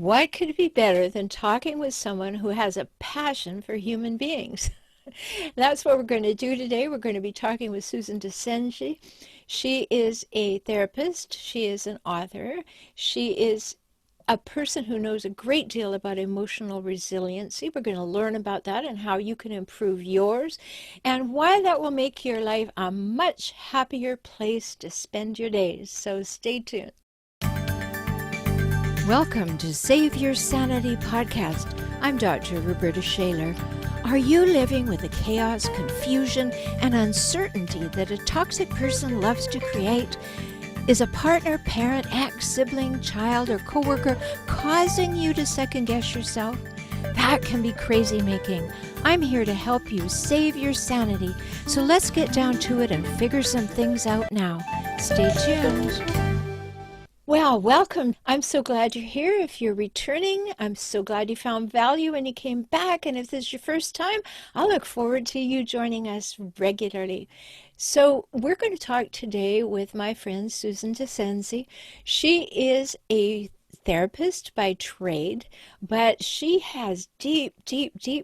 what could be better than talking with someone who has a passion for human beings? That's what we're going to do today. We're going to be talking with Susan Dascenzi. She is a therapist. She is an author. She is a person who knows a great deal about emotional resiliency. We're going to learn about that and how you can improve yours and why that will make your life a much happier place to spend your days. So stay tuned. Welcome to Save Your Sanity podcast. I'm Dr. Rhoberta Shaler. Are you living with the chaos, confusion, and uncertainty that a toxic person loves to create? Is a partner, parent, ex, sibling, child, or coworker causing you to second-guess yourself? That can be crazy making. I'm here to help you save your sanity. So let's get down to it and figure some things out now. Stay tuned. Well, welcome. I'm so glad you're here. If you're returning, I'm so glad you found value and you came back. And if this is your first time, I look forward to you joining us regularly. So we're going to talk today with my friend Susan Dascenzi. She is a therapist by trade, but she has deep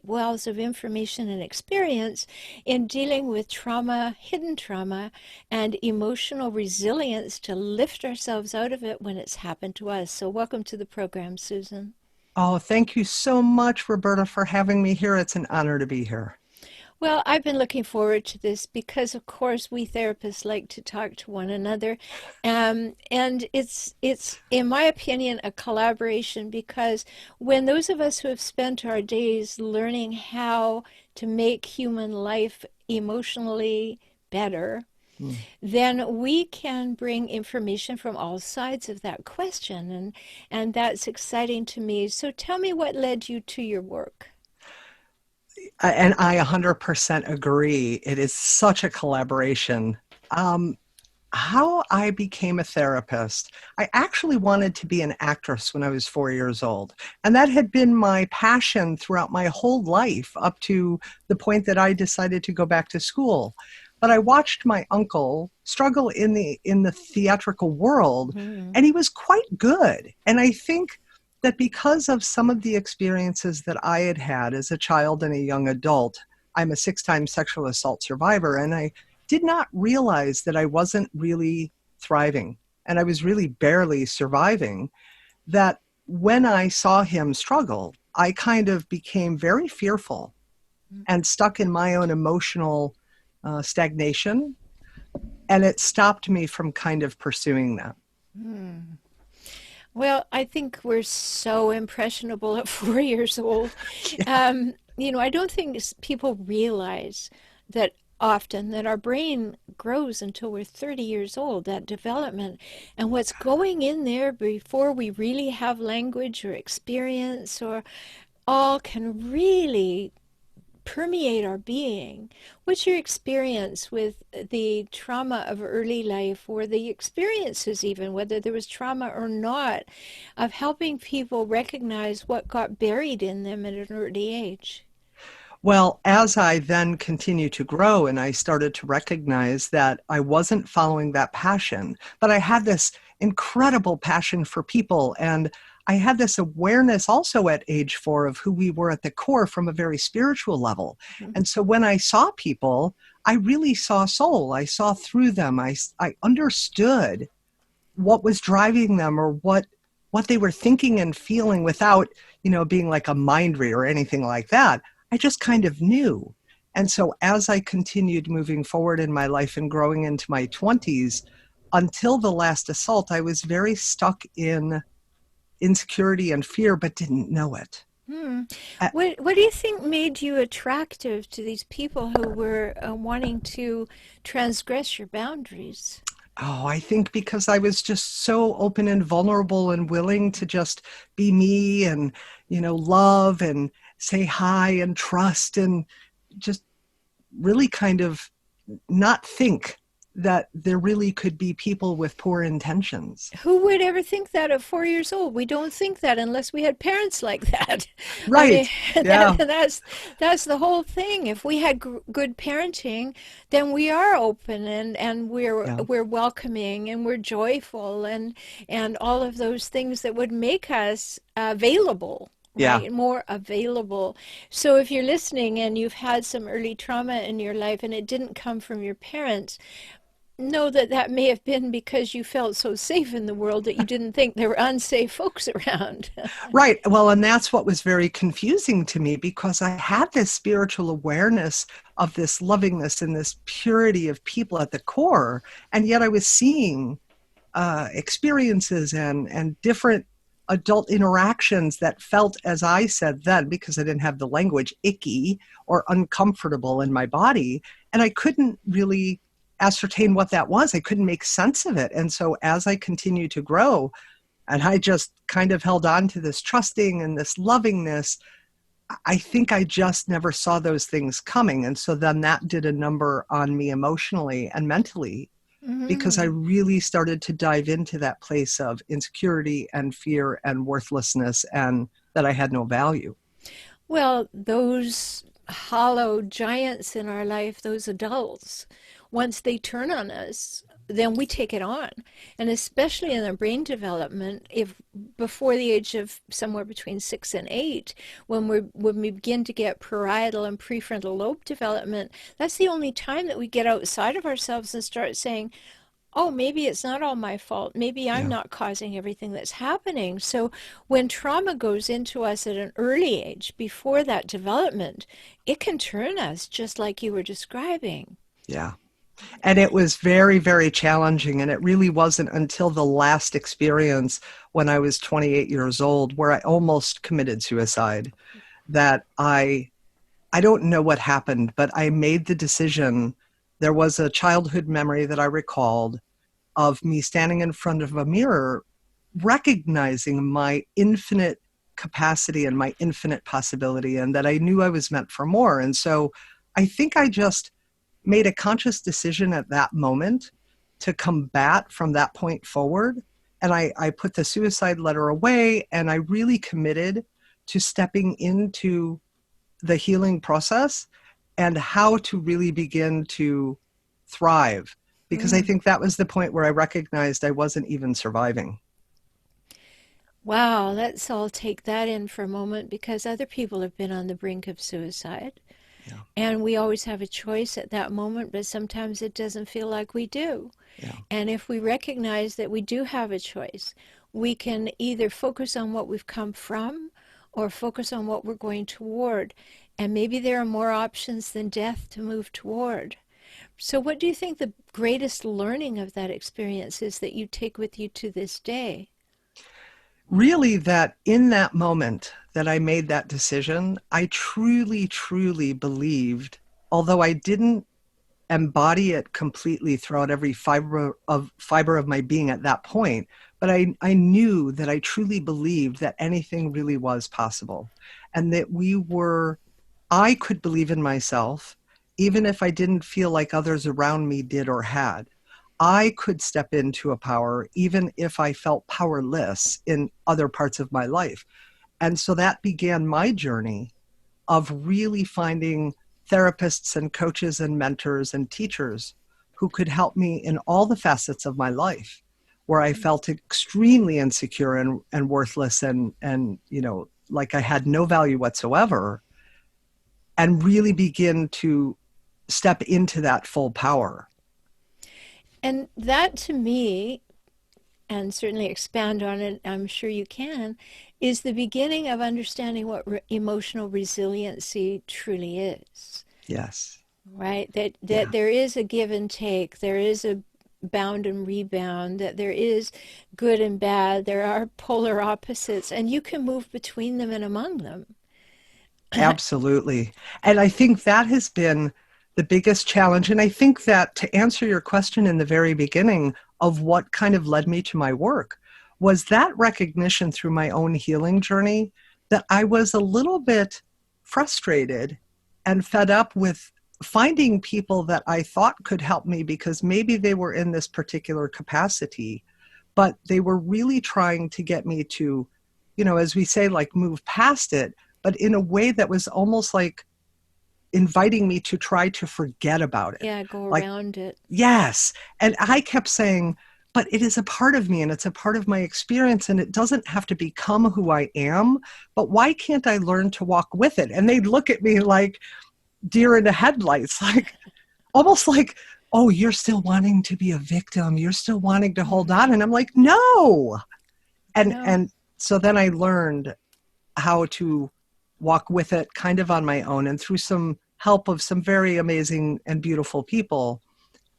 wells of information and experience in dealing with trauma, hidden trauma, and emotional resilience to lift ourselves out of it when it's happened to us. So welcome to the program, Susan. Oh, thank you so much, Rhoberta, for having me here. It's an honor to be here. Well, I've been looking forward to this because, of course, we therapists like to talk to one another. And it's, in my opinion, a collaboration because when those of us who have spent our days learning how to make human life emotionally better, then we can bring information from all sides of that question. And that's exciting to me. So tell me what led you to your work. And I 100% agree. It is such a collaboration. How I became a therapist, I actually wanted to be an actress when I was 4 years old. And that had been my passion throughout my whole life up to the point that I decided to go back to school. But I watched my uncle struggle in the theatrical world, and he was quite good. And I think that because of some of the experiences that I had had as a child and a young adult, I'm a 6-time sexual assault survivor, and I did not realize that I wasn't really thriving, and I was really barely surviving, that when I saw him struggle, I kind of became very fearful and stuck in my own emotional stagnation, and it stopped me from kind of pursuing that. Well, I think we're so impressionable at 4 years old. Yeah. I don't think people realize that often that our brain grows until we're 30 years old, that development. And what's going in there before we really have language or experience or all can really permeate our being. What's your experience with the trauma of early life or the experiences, even whether there was trauma or not, of helping people recognize what got buried in them at an early age? Well, as I then continued to grow and I started to recognize that I wasn't following that passion, but I had this incredible passion for people. And I had this awareness also at age 4 of who we were at the core from a very spiritual level. Mhm. And so when I saw people, I really saw soul. I saw through them. I understood what was driving them or what they were thinking and feeling without, being like a mind reader or anything like that. I just kind of knew. And so as I continued moving forward in my life and growing into my 20s, until the last assault, I was very stuck in insecurity and fear, but didn't know it. Hmm. Uh, What do you think made you attractive to these people who were wanting to transgress your boundaries? Oh, I think because I was just so open and vulnerable and willing to just be me and, love and say hi and trust and just really kind of not think. that there really could be people with poor intentions. Who would ever think that at 4 years old? We don't think that unless we had parents like that. I mean, Right. Yeah. that's the whole thing. If we had good parenting, then we are open and Yeah. we're welcoming and we're joyful and all of those things that would make us available. Yeah. Right, more available. So if you're listening and you've had some early trauma in your life and it didn't come from your parents, know that that may have been because you felt so safe in the world that you didn't think there were unsafe folks around. Right. Well, and that's what was very confusing to me, because I had this spiritual awareness of this lovingness and this purity of people at the core. And yet I was seeing experiences and different adult interactions that felt, as I said then, because I didn't have the language, icky or uncomfortable in my body. And I couldn't really ascertain what that was. I couldn't make sense of it. And so as I continued to grow, and I just kind of held on to this trusting and this lovingness, I think I just never saw those things coming. And so then that did a number on me emotionally and mentally, because I really started to dive into that place of insecurity and fear and worthlessness, and that I had no value. Well, those hollow giants in our life, those adults, once they turn on us, then we take it on. And especially in the brain development, if before the age of somewhere between 6 and 8, when we begin to get parietal and prefrontal lobe development, that's the only time that we get outside of ourselves and start saying, oh, maybe it's not all my fault. Maybe I'm Yeah. not causing everything that's happening. So when trauma goes into us at an early age, before that development, it can turn us just like you were describing. Yeah. And it was very, very challenging. And it really wasn't until the last experience, when I was 28 years old, where I almost committed suicide, that I don't know what happened, but I made the decision. There was a childhood memory that I recalled of me standing in front of a mirror, recognizing my infinite capacity and my infinite possibility, and that I knew I was meant for more. And so I think I just made a conscious decision at that moment to combat from that point forward. And I put the suicide letter away, and I really committed to stepping into the healing process and how to really begin to thrive. Because I think that was the point where I recognized I wasn't even surviving. Wow, let's all take that in for a moment because other people have been on the brink of suicide. Yeah. And we always have a choice at that moment, but sometimes it doesn't feel like we do. Yeah. And if we recognize that we do have a choice, we can either focus on what we've come from or focus on what we're going toward. And maybe there are more options than death to move toward. So what do you think the greatest learning of that experience is that you take with you to this day? Really, that in that moment that I made that decision, I truly, truly believed, although I didn't embody it completely throughout every fiber of my being at that point, but I knew that I truly believed that anything really was possible, and that I could believe in myself, even if I didn't feel like others around me did or had. I could step into a power, even if I felt powerless in other parts of my life. And so that began my journey of really finding therapists and coaches and mentors and teachers who could help me in all the facets of my life, where I felt extremely insecure and worthless and like I had no value whatsoever, and really begin to step into that full power. And that to me, and certainly expand on it, I'm sure you can, is the beginning of understanding what emotional resiliency truly is. Yes. Right? That Yeah. there is a give and take, there is a bound and rebound, that there is good and bad, there are polar opposites, and you can move between them and among them. Absolutely. And I think that has been the biggest challenge. And I think that, to answer your question in the very beginning of what kind of led me to my work, was that recognition through my own healing journey that I was a little bit frustrated and fed up with finding people that I thought could help me because maybe they were in this particular capacity, but they were really trying to get me to, as we say, like move past it, but in a way that was almost like inviting me to try to forget about it. Yeah, go Like, around it. yes. And I kept saying, but it is a part of me and it's a part of my experience and it doesn't have to become who I am. But why can't I learn to walk with it? And they'd look at me like deer in the headlights, like almost like, oh, you're still wanting to be a victim. You're still wanting to hold on. And I'm like, no. No. And so then I learned how to walk with it kind of on my own and through some help of some very amazing and beautiful people.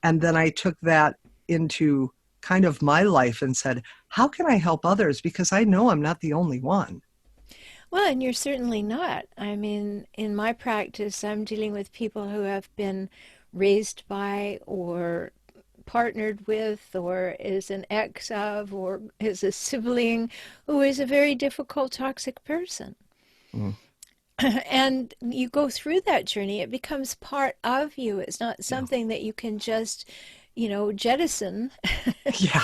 And then I took that into kind of my life and said, how can I help others? Because I know I'm not the only one. Well, and you're certainly not. I mean, in my practice, I'm dealing with people who have been raised by or partnered with or is an ex of or is a sibling who is a very difficult, toxic person. Mm, And you go through that journey, it becomes part of you. It's not yeah. something that you can just, jettison. Yeah.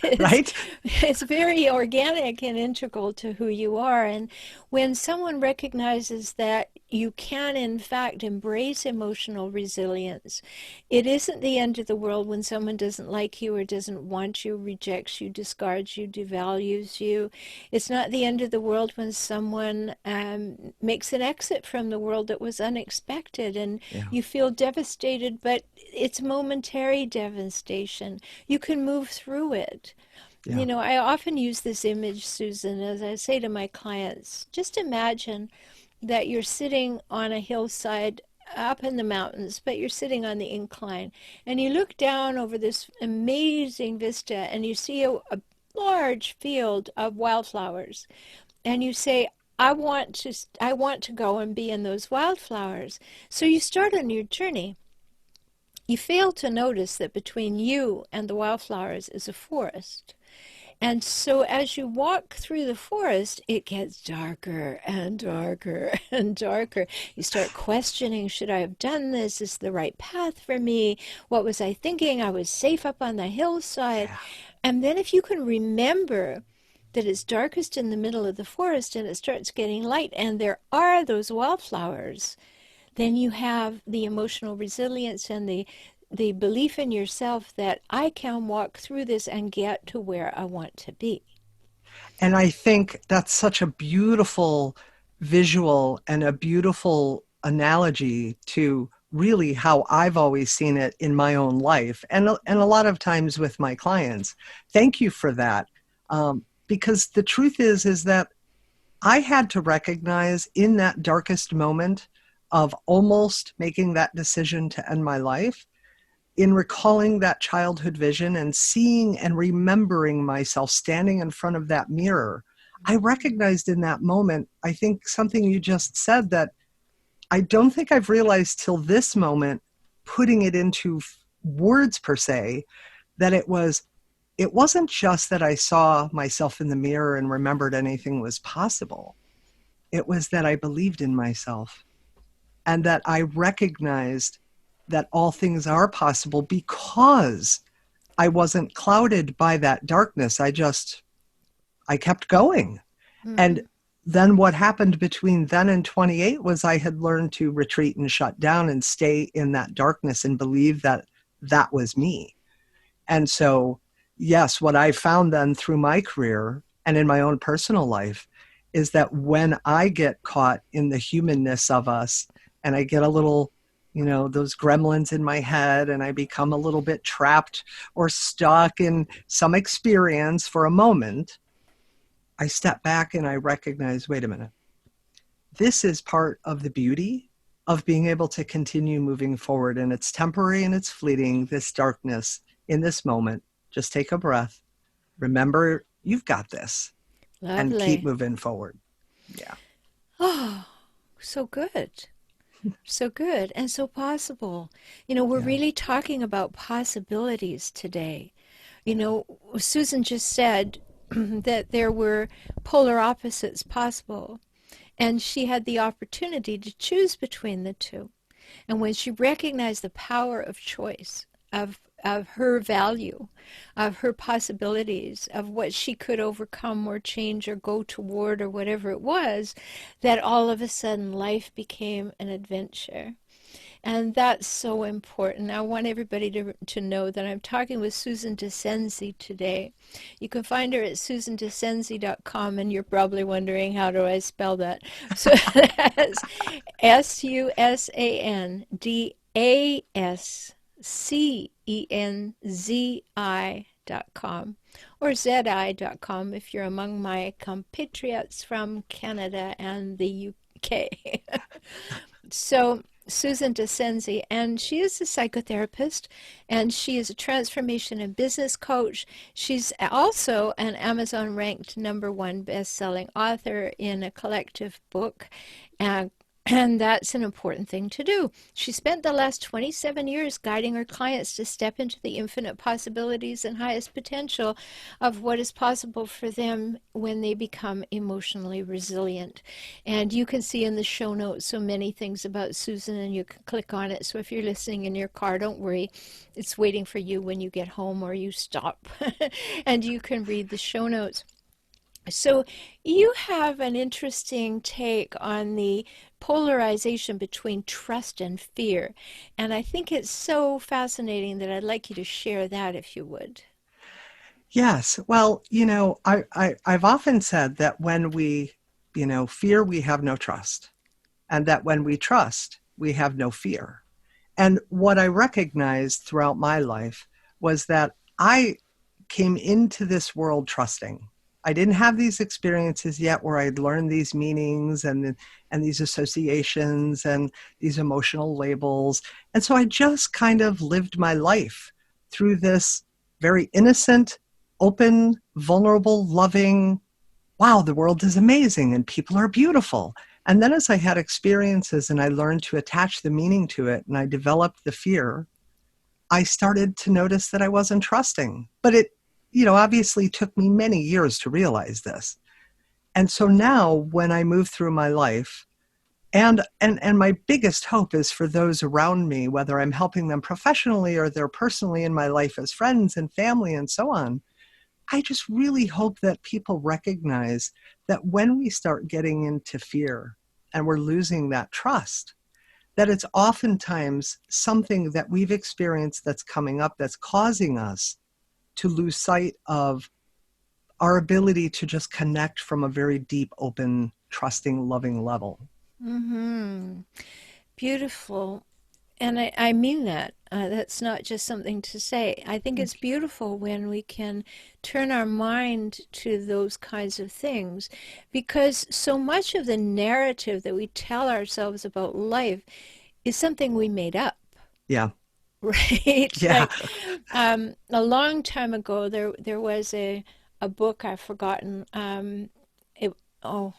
it's, Right? it's very organic and integral to who you are. And when someone recognizes that you can, in fact, embrace emotional resilience, it isn't the end of the world when someone doesn't like you or doesn't want you, rejects you, discards you, devalues you. It's not the end of the world when someone makes an exit from the world that was unexpected and Yeah. you feel devastated, but it's momentary devastation. You can move through it. Yeah. I often use this image, Susan, as I say to my clients, just imagine that you're sitting on a hillside up in the mountains, but you're sitting on the incline, and you look down over this amazing vista and you see a large field of wildflowers, and you say, I want to go and be in those wildflowers. So you start on your journey. You fail to notice that between you and the wildflowers is a forest. And so as you walk through the forest, it gets darker and darker and darker. You start questioning, should I have done this? Is the right path for me? What was I thinking? I was safe up on the hillside. Yeah. And then if you can remember that it's darkest in the middle of the forest and it starts getting light and there are those wildflowers, then you have the emotional resilience and the belief in yourself that I can walk through this and get to where I want to be. And I think that's such a beautiful visual and a beautiful analogy to really how I've always seen it in my own life and a lot of times with my clients. Thank you for that. Because the truth is that I had to recognize in that darkest moment of almost making that decision to end my life, in recalling that childhood vision and seeing and remembering myself standing in front of that mirror, I recognized in that moment, I think something you just said that I don't think I've realized till this moment, putting it into words per se, that it wasn't just that I saw myself in the mirror and remembered anything was possible. It was that I believed in myself and that I recognized that all things are possible because I wasn't clouded by that darkness. I kept going. Mm-hmm. And then what happened between then and 28 was I had learned to retreat and shut down and stay in that darkness and believe that that was me. And so, yes, what I found then through my career and in my own personal life is that when I get caught in the humanness of us and I get a little, those gremlins in my head and I become a little bit trapped or stuck in some experience for a moment, I step back and I recognize, wait a minute, this is part of the beauty of being able to continue moving forward. And it's temporary and it's fleeting, this darkness in this moment. Just take a breath. Remember, you've got this and keep Lovely. moving forward. Yeah. Oh, so good. So good and so possible. We're Yeah. really talking about possibilities today. Susan just said that there were polar opposites possible, and she had the opportunity to choose between the two. And when she recognized the power of choice, of her value, of her possibilities, of what she could overcome or change or go toward or whatever it was, that all of a sudden life became an adventure. And that's so important. I want everybody to know that I'm talking with Susan Dascenzi today. You can find her at susandascenzi.com, and you're probably wondering, how do I spell that? So that's SUSANDASCENZI.com or ZI.com if you're among my compatriots from Canada and the UK. So Susan Dascenzi, and she is a psychotherapist, and she is a transformation and business coach. She's also an Amazon ranked #1 best-selling author in a collective book, and that's an important thing to do. She spent the last 27 years guiding her clients to step into the infinite possibilities and highest potential of what is possible for them when they become emotionally resilient. And you can see in the show notes so many things about Susan, and you can click on it. So if you're listening in your car, don't worry. It's waiting for you when you get home or you stop. And you can read the show notes. So you have an interesting take on the polarization between trust and fear. And I think it's so fascinating that I'd like you to share that if you would. Yes. Well, I've often said that when we, fear, we have no trust. And that when we trust, we have no fear. And what I recognized throughout my life was that I came into this world trusting. I didn't have these experiences yet where I'd learned these meanings and these associations and these emotional labels. And so I just kind of lived my life through this very innocent, open, vulnerable, loving, wow, the world is amazing and people are beautiful. And then as I had experiences and I learned to attach the meaning to it and I developed the fear, I started to notice that I wasn't trusting. But it, obviously took me many years to realize this. And so now when I move through my life, and my biggest hope is for those around me, whether I'm helping them professionally or they're personally in my life as friends and family and so on, I just really hope that people recognize that when we start getting into fear and we're losing that trust, that it's oftentimes something that we've experienced that's coming up that's causing us to lose sight of our ability to just connect from a very deep, open, trusting, loving level. Mm-hmm. Beautiful. And I mean that. That's not just something to say. I think it's beautiful when we can turn our mind to those kinds of things, because so much of the narrative that we tell ourselves about life is something we made up. Yeah. Right? Yeah. Like a long time ago, there was a book I've forgotten. It oh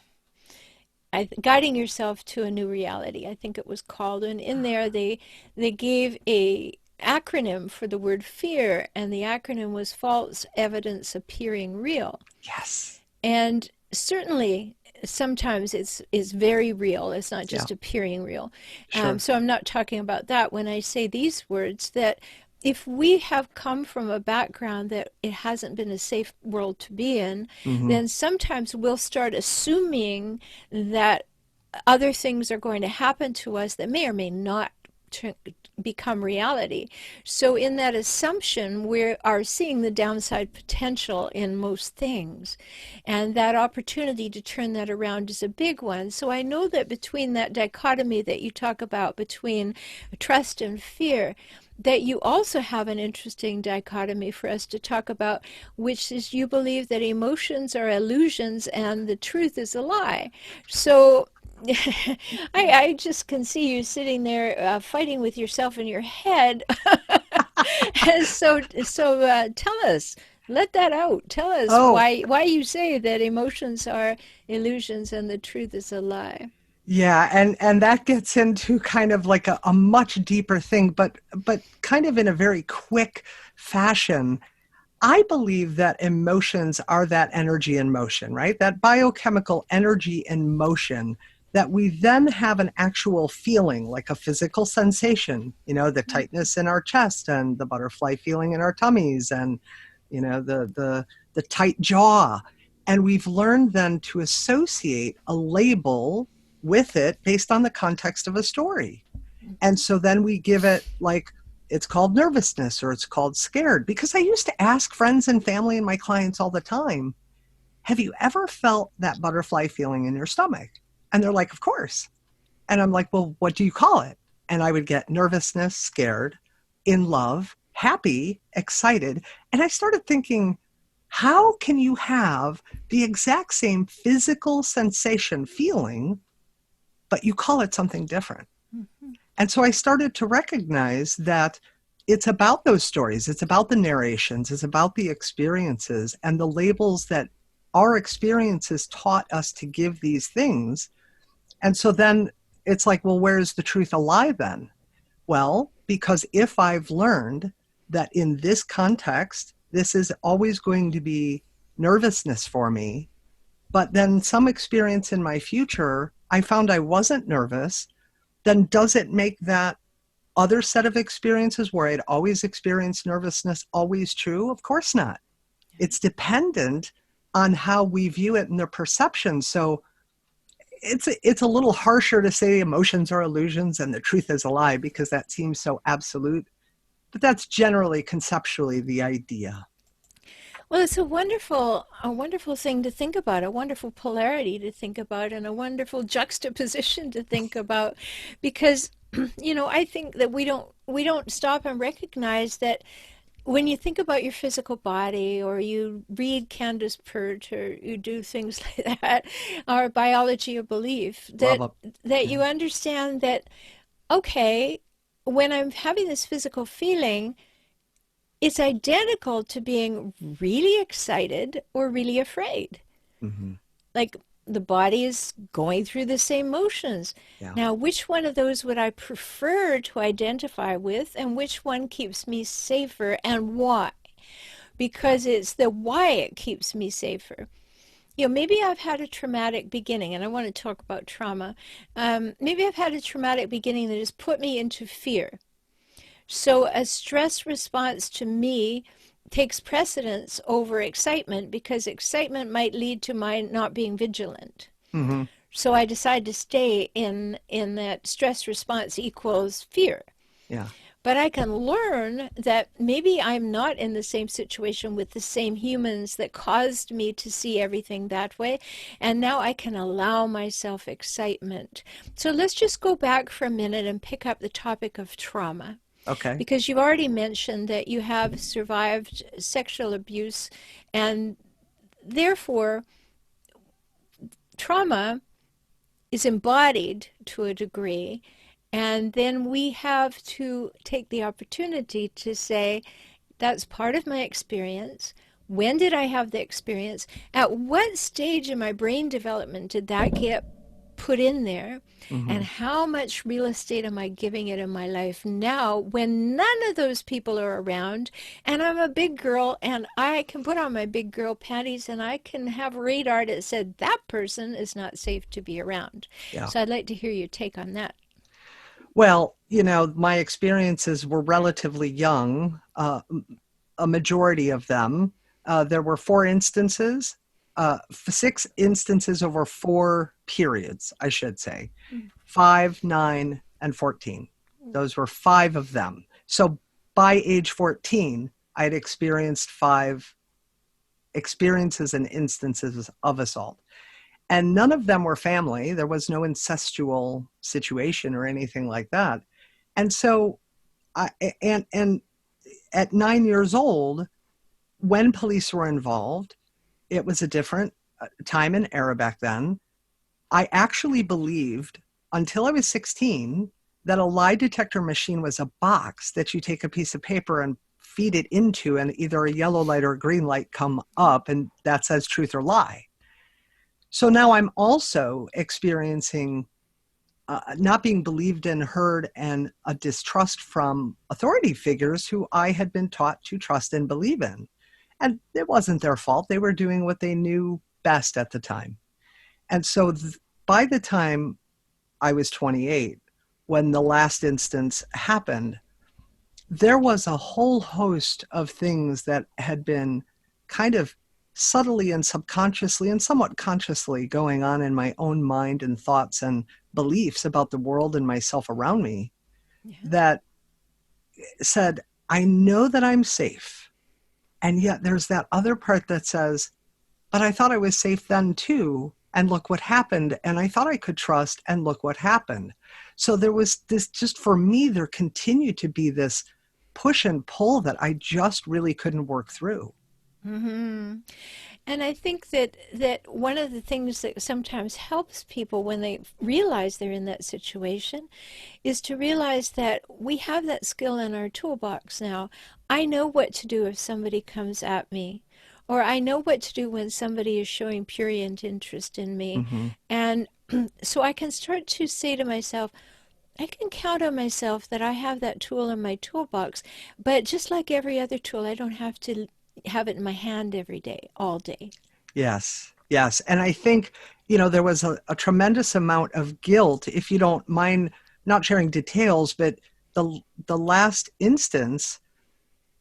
Guiding Yourself to a New Reality, I think it was called. And in there, they gave a acronym for the word fear, and the acronym was false evidence appearing real. Yes. And certainly, sometimes it's very real. It's not Yeah. just appearing real. Sure. So I'm not talking about that when I say these words, that if we have come from a background that it hasn't been a safe world to be in, Mm-hmm. then sometimes we'll start assuming that other things are going to happen to us that may or may not become reality. So in that assumption, we are seeing the downside potential in most things. And that opportunity to turn that around is a big one. So I know that between that dichotomy that you talk about between trust and fear, that you also have an interesting dichotomy for us to talk about, which is you believe that emotions are illusions and the truth is a lie. So I just can see you sitting there fighting with yourself in your head. So tell us, let that out. Tell us Oh, why you say that emotions are illusions and the truth is a lie. yeah, and that gets into kind of like a much deeper thing, but kind of in a very quick fashion. I believe that emotions are that energy in motion, right? That biochemical energy in motion that we then have an actual feeling, like a physical sensation, the tightness in our chest and the butterfly feeling in our tummies and, the tight jaw. And we've learned then to associate a label with it based on the context of a story. And so then we give it like, it's called nervousness or it's called scared. Because I used to ask friends and family and my clients all the time, have you ever felt that butterfly feeling in your stomach? And they're like, of course. And I'm like, well, what do you call it? And I would get nervousness, scared, in love, happy, excited. And I started thinking, how can you have the exact same physical sensation, feeling, but you call it something different? Mm-hmm. And so I started to recognize that it's about those stories. It's about the narrations. It's about the experiences and the labels that our experiences taught us to give these things. And so then it's like, well, where's the truth lie then? Well, because if I've learned that in this context, this is always going to be nervousness for me, but then some experience in my future, I found I wasn't nervous, then does it make that other set of experiences where I'd always experienced nervousness always true? Of course not. It's dependent on how we view it and their perception. So it's a little harsher to say emotions are illusions and the truth is a lie because that seems so absolute. But that's generally conceptually the idea. Well, it's a wonderful thing to think about, a wonderful polarity to think about, and a wonderful juxtaposition to think about, because I think that we don't stop and recognize that when you think about your physical body, or you read Candace Pert, or you do things like that, or biology of belief, Love that it. that Yeah. you understand that, okay, when I'm having this physical feeling, it's identical to being really excited or really afraid. Mm-hmm. Like, the body is going through the same motions. Yeah. Now, which one of those would I prefer to identify with, and which one keeps me safer, and why? Because it's the why it keeps me safer. Maybe I've had a traumatic beginning, and I want to talk about trauma. Maybe I've had a traumatic beginning that has put me into fear. So a stress response to me takes precedence over excitement, because excitement might lead to my not being vigilant. Mm-hmm. So I decide to stay in that stress response equals fear. Yeah. But I can learn that maybe I'm not in the same situation with the same humans that caused me to see everything that way. And now I can allow myself excitement. So let's just go back for a minute and pick up the topic of trauma. Okay. Because you've already mentioned that you have survived sexual abuse, and therefore trauma is embodied to a degree. And then we have to take the opportunity to say, that's part of my experience. When did I have the experience? At what stage in my brain development did that get put in there? Mm-hmm. And how much real estate am I giving it in my life now, when none of those people are around, and I'm a big girl, and I can put on my big girl panties, and I can have radar that said that person is not safe to be around? Yeah. So I'd like to hear your take on that. Well, my experiences were relatively young, a majority of them. There were 4 instances, 6 instances over 4 periods, I should say, 5, 9, and 14. Those were 5 of them. So by age 14, I had experienced 5 experiences and instances of assault. And none of them were family. There was no incestual situation or anything like that. And so, and at 9 years old, when police were involved, it was a different time and era back then. I actually believed until I was 16 that a lie detector machine was a box that you take a piece of paper and feed it into, and either a yellow light or a green light come up, and that says truth or lie. So now I'm also experiencing not being believed and heard, and a distrust from authority figures who I had been taught to trust and believe in. And it wasn't their fault. They were doing what they knew best at the time. And so by the time I was 28 when the last instance happened, there was a whole host of things that had been kind of subtly and subconsciously and somewhat consciously going on in my own mind and thoughts and beliefs about the world and myself around me Yeah. that said, I know that I'm safe. And yet there's that other part that says, but I thought I was safe then too. And look what happened. And I thought I could trust, and look what happened. So there was this, just for me, there continued to be this push and pull that I just really couldn't work through. Hmm. And I think that one of the things that sometimes helps people when they realize they're in that situation is to realize that we have that skill in our toolbox now. I know what to do if somebody comes at me, or I know what to do when somebody is showing prurient interest in me. Mm-hmm. And so I can start to say to myself, I can count on myself that I have that tool in my toolbox, but just like every other tool, I don't have to have it in my hand every day, all day. Yes, yes. And I think, there was a tremendous amount of guilt, if you don't mind not sharing details, but the last instance,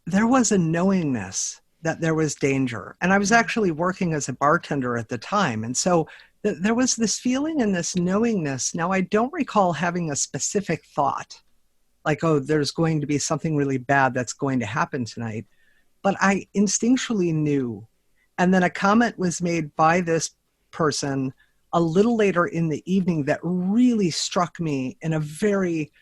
there was a knowingness that there was danger. And I was actually working as a bartender at the time. And so there was this feeling and this knowingness. Now, I don't recall having a specific thought like, oh, there's going to be something really bad that's going to happen tonight. But I instinctually knew. And then a comment was made by this person a little later in the evening that really struck me in a very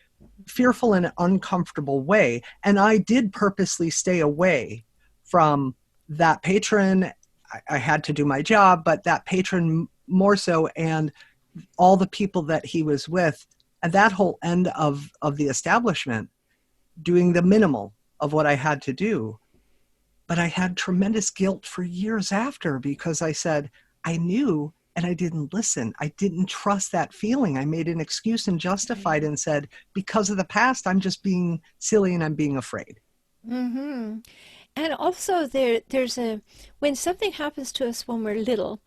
fearful and uncomfortable way. And I did purposely stay away from that patron. I had to do my job, but that patron more so, and all the people that he was with, and that whole end of the establishment, doing the minimal of what I had to do. But I had tremendous guilt for years after because I said, I knew and I didn't listen. I didn't trust that feeling. I made an excuse and justified Right. and said, because of the past, I'm just being silly and I'm being afraid. Mm-hmm. And also there's a when something happens to us when we're little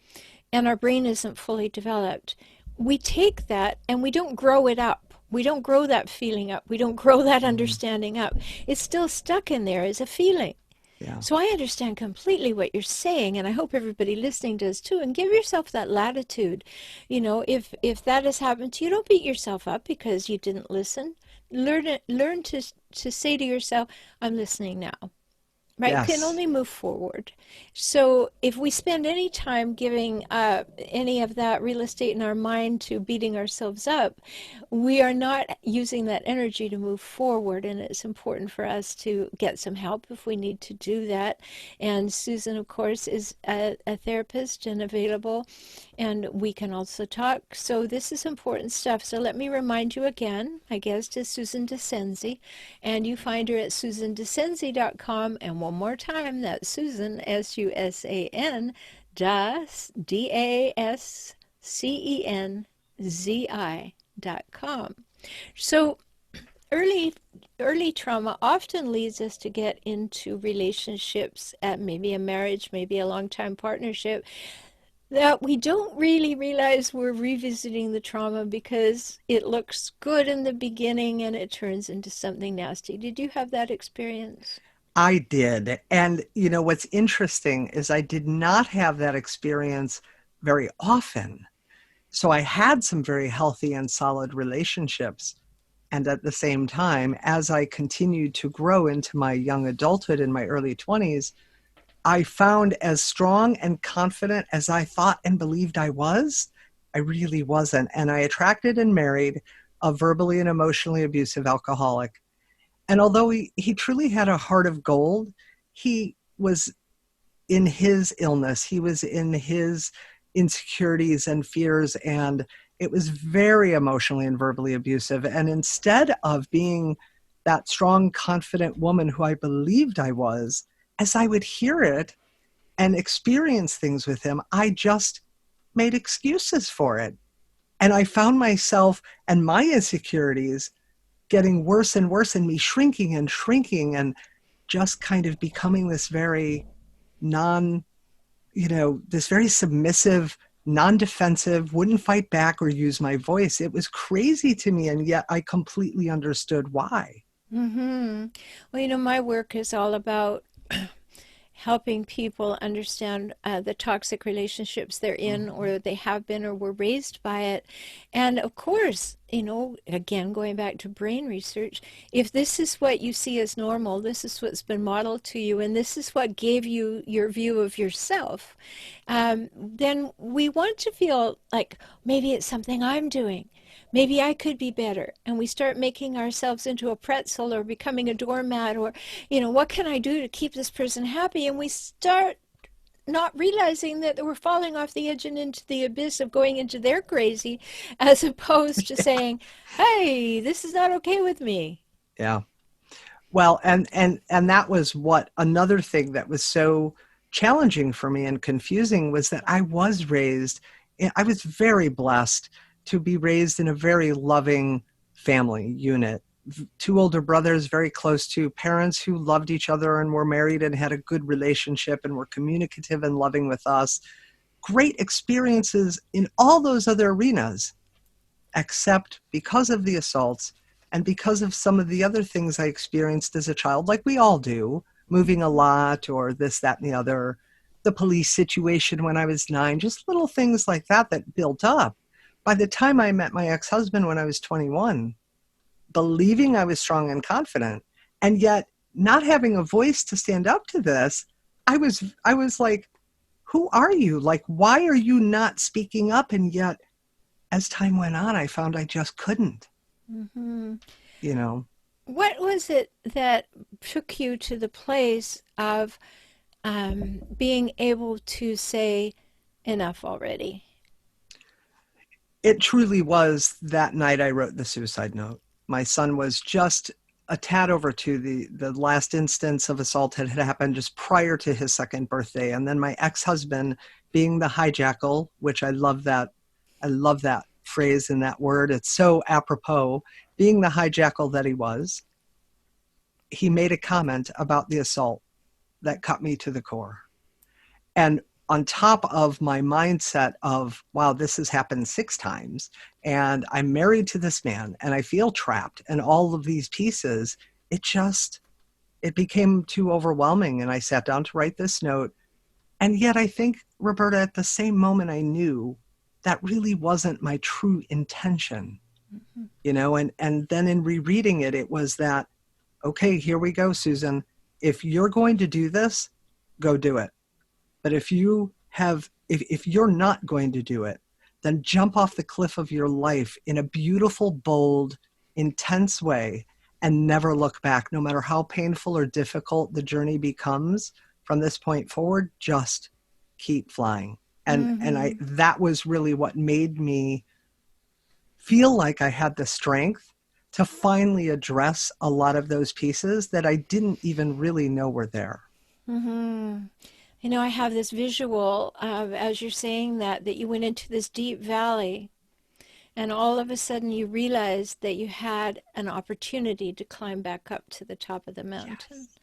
and our brain isn't fully developed, we take that and we don't grow it up. We don't grow that feeling up. We don't grow that Mm, understanding up. It's still stuck in there as a feeling. yeah. So I understand completely what you're saying, and I hope everybody listening does too. And give yourself that latitude. If that has happened to you, don't beat yourself up because you didn't listen. Learn to say to yourself, "I'm listening now." Right? We can Yes. only move forward. So if we spend any time giving any of that real estate in our mind to beating ourselves up, we are not using that energy to move forward. And it's important for us to get some help if we need to do that. And Susan, of course, is a therapist and available, and we can also talk. So this is important stuff. So let me remind you again, my guest is Susan Dascenzi, and you find her at susandascenzi.com. And one more time, that's Susan, Susan, Dascenzi.com. So early trauma often leads us to get into relationships at maybe a marriage, maybe a long time partnership, that we don't really realize we're revisiting the trauma because it looks good in the beginning and it turns into something nasty. Did you have that experience? I did. And, what's interesting is I did not have that experience very often. So I had some very healthy and solid relationships. And at the same time, as I continued to grow into my young adulthood in my early 20s, I found as strong and confident as I thought and believed I was, I really wasn't. And I attracted and married a verbally and emotionally abusive alcoholic. And although he truly had a heart of gold, he was in his illness, he was in his insecurities and fears, and it was very emotionally and verbally abusive. And instead of being that strong, confident woman who I believed I was, as I would hear it and experience things with him, I just made excuses for it. And I found myself and my insecurities getting worse and worse, and me shrinking and shrinking and just kind of becoming this very non, this very submissive, non-defensive, wouldn't fight back or use my voice. It was crazy to me, and yet I completely understood why. Mm-hmm. Well, my work is all about helping people understand the toxic relationships they're in, Mhm. or they have been, or were raised by it. And of course, again, going back to brain research, if this is what you see as normal, this is what's been modeled to you, and this is what gave you your view of yourself, then we want to feel like maybe it's something I'm doing. Maybe I could be better. And we start making ourselves into a pretzel or becoming a doormat, or, what can I do to keep this person happy? And we start not realizing that we're falling off the edge and into the abyss of going into their crazy, as opposed to saying, hey, this is not okay with me. Yeah. Well, and that was what another thing that was so challenging for me and confusing was that I was very blessed to be raised in a very loving family unit. Two older brothers, very close to parents who loved each other and were married and had a good relationship and were communicative and loving with us. Great experiences in all those other arenas, except because of the assaults and because of some of the other things I experienced as a child, like we all do, moving a lot or this, that, and the other, the police situation when I was 9, just little things like that that built up. By the time I met my ex-husband when I was 21, believing I was strong and confident, and yet not having a voice to stand up to this, I was like, who are you? Like, why are you not speaking up? And yet as time went on, I found I just couldn't, Mm-hmm. you know. What was it that took you to the place of being able to say enough already? It truly was that night I wrote the suicide note. My son was just a tad over 2. The last instance of assault had happened just prior to his second birthday. And then my ex-husband, being the hijackal, which I love that phrase and that word. It's so apropos. Being the hijackal that he was, he made a comment about the assault that cut me to the core. And on top of my mindset of, wow, this has happened 6 times, and I'm married to this man, and I feel trapped, and all of these pieces, it became too overwhelming. And I sat down to write this note. And yet I think, Rhoberta, at the same moment, I knew that really wasn't my true intention, Mm-hmm. and then in rereading it, it was that, okay, here we go, Susan. If you're going to do this, go do it. But if you're not going to do it, then jump off the cliff of your life in a beautiful, bold, intense way and never look back. No matter how painful or difficult the journey becomes from this point forward, just keep flying. And I Mm-hmm. that was really what made me feel like I had the strength to finally address a lot of those pieces that I didn't even really know were there. Mm-hmm. I have this visual of, as you're saying that you went into this deep valley, and all of a sudden you realized that you had an opportunity to climb back up to the top of the mountain. Yes.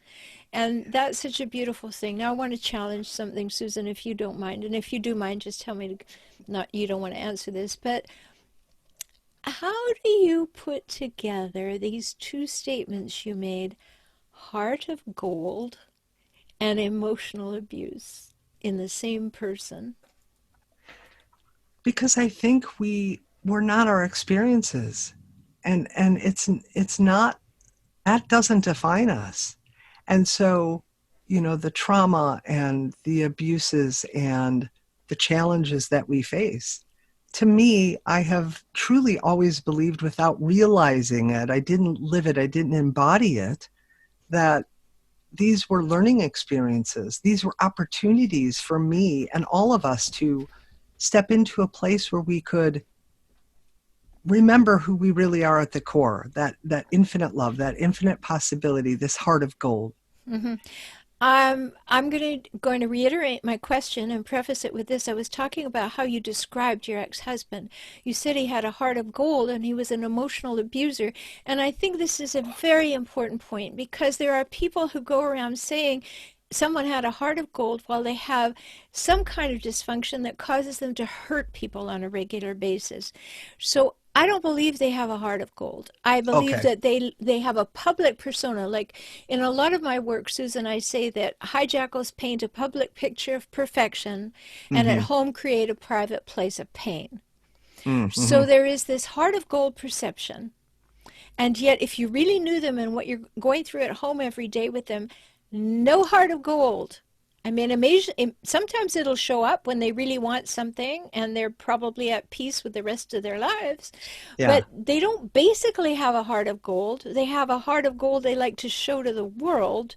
And that's such a beautiful thing. Now I want to challenge something, Susan, if you don't mind. And if you do mind, just tell me to, not, you don't want to answer this, but how do you put together these two statements you made, heart of gold and emotional abuse, in the same person? Because I think we're not our experiences, and it's not, that doesn't define us. And so, the trauma and the abuses and the challenges that we face, to me, I have truly always believed, without realizing it, I didn't live it, I didn't embody it, that these were learning experiences. These were opportunities for me and all of us to step into a place where we could remember who we really are at the core, that infinite love, that infinite possibility, this heart of gold. Mm-hmm. I'm going to reiterate my question and preface it with this. I was talking about how you described your ex-husband. You said he had a heart of gold and he was an emotional abuser. And I think this is a very important point, because there are people who go around saying, someone had a heart of gold while they have some kind of dysfunction that causes them to hurt people on a regular basis. So I don't believe they have a heart of gold. I believe Okay. that they have a public persona. Like in a lot of my work, Susan, I say that hijackals paint a public picture of perfection and at Mm-hmm. home create a private place of pain. Mm-hmm. So there is this heart of gold perception. And yet, if you really knew them and what you're going through at home every day with them, no heart of gold. I mean, sometimes it'll show up when they really want something and they're probably at peace with the rest of their lives. Yeah. But they don't basically have a heart of gold. They have a heart of gold they like to show to the world.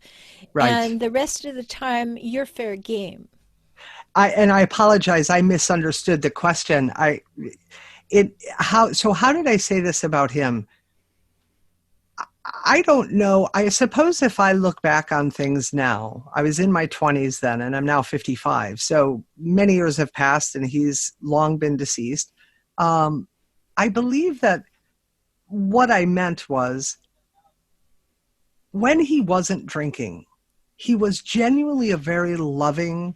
Right. And the rest of the time, you're fair game. I apologize. I misunderstood the question. How did I say this about him? I don't know. I suppose if I look back on things now, I was in my 20s then, and I'm now 55. So many years have passed, and he's long been deceased. I believe that what I meant was when he wasn't drinking, he was genuinely a very loving,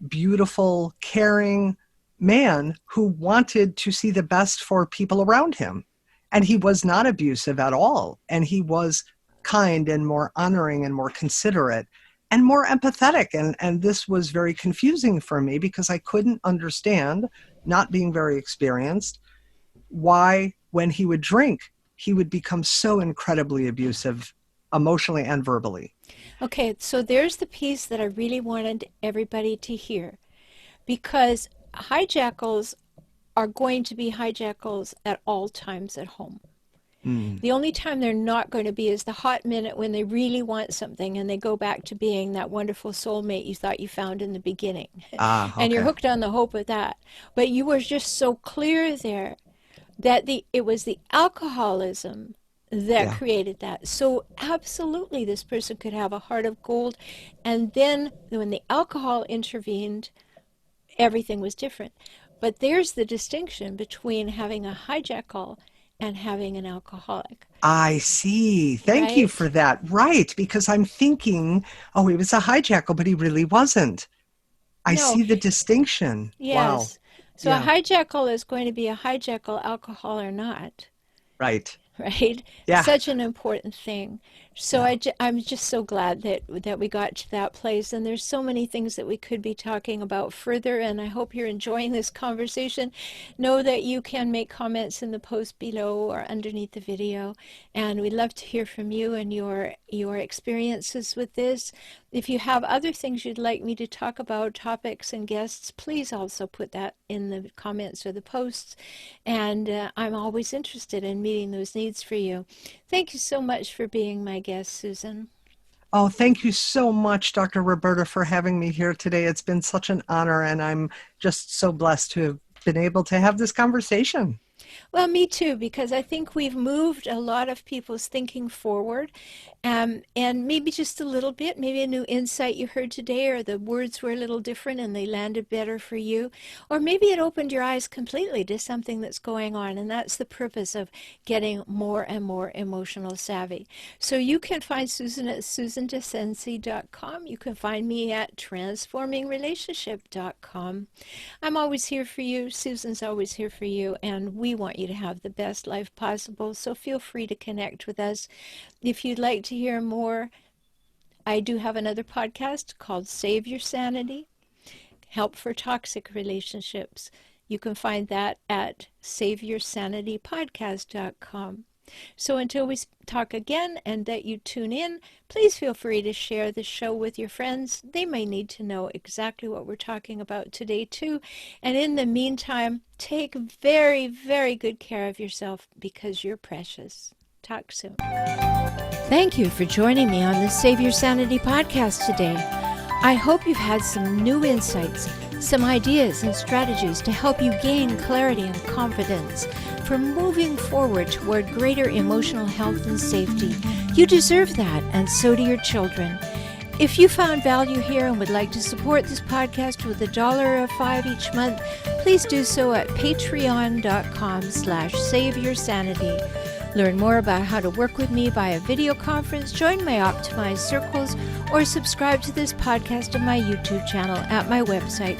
beautiful, caring man who wanted to see the best for people around him. And he was not abusive at all. And he was kind and more honoring and more considerate and more empathetic. And this was very confusing for me because I couldn't understand, not being very experienced, why when he would drink, he would become so incredibly abusive emotionally and verbally. Okay, so there's the piece that I really wanted everybody to hear. Because hijackals are going to be hijackals at all times at home. Mm. The only time they're not going to be is the hot minute when they really want something and they go back to being that wonderful soulmate you thought you found in the beginning. And you're Okay. hooked on the hope of that. But you were just so clear there that it was the alcoholism that Yeah. created that. So absolutely this person could have a heart of gold. And then when the alcohol intervened, everything was different. But there's the distinction between having a hijackal and having an alcoholic. I see. Thank you for Right? that. Right. Because I'm thinking, oh, he was a hijackal, but he really wasn't. I No, see the distinction. Wow. yes. So a Yeah. hijackal is going to be a hijackal, alcohol or not. Right. Right? Yeah. Such an important thing. So Yeah. I'm just so glad that we got to that place. And there's so many things that we could be talking about further. And I hope you're enjoying this conversation. Know that you can make comments in the post below or underneath the video. And we'd love to hear from you and your experiences with this. If you have other things you'd like me to talk about, topics and guests, please also put that in the comments or the posts. And I'm always interested in meeting those needs for you. Thank you so much for being my guest, Susan. Oh, thank you so much, Dr. Rhoberta, for having me here today. It's been such an honor, and I'm just so blessed to have been able to have this conversation. Well, me too, because I think we've moved a lot of people's thinking forward. And maybe just a little bit, maybe a new insight you heard today, or the words were a little different and they landed better for you. Or maybe it opened your eyes completely to something that's going on. And that's the purpose of getting more and more emotional savvy. So you can find Susan at susandascenzi.com. You can find me at transformingrelationship.com. I'm always here for you. Susan's always here for you. And we want you to have the best life possible. So feel free to connect with us. If you'd like to hear more, I do have another podcast called Save Your Sanity, Help for Toxic Relationships. You can find that at saveyoursanitypodcast.com. So until we talk again and that you tune in, please feel free to share the show with your friends. They may need to know exactly what we're talking about today too. And in the meantime, take very, very good care of yourself because you're precious. Talk soon. Thank you for joining me on the Save Your Sanity podcast today. I hope you've had some new insights, some ideas and strategies to help you gain clarity and confidence for moving forward toward greater emotional health and safety. You deserve that, and so do your children. If you found value here and would like to support this podcast with $1 or $5 each month, please do so at patreon.com/saveyoursanity. Learn more about how to work with me via video conference, join my optimized circles, or subscribe to this podcast on my YouTube channel at my website,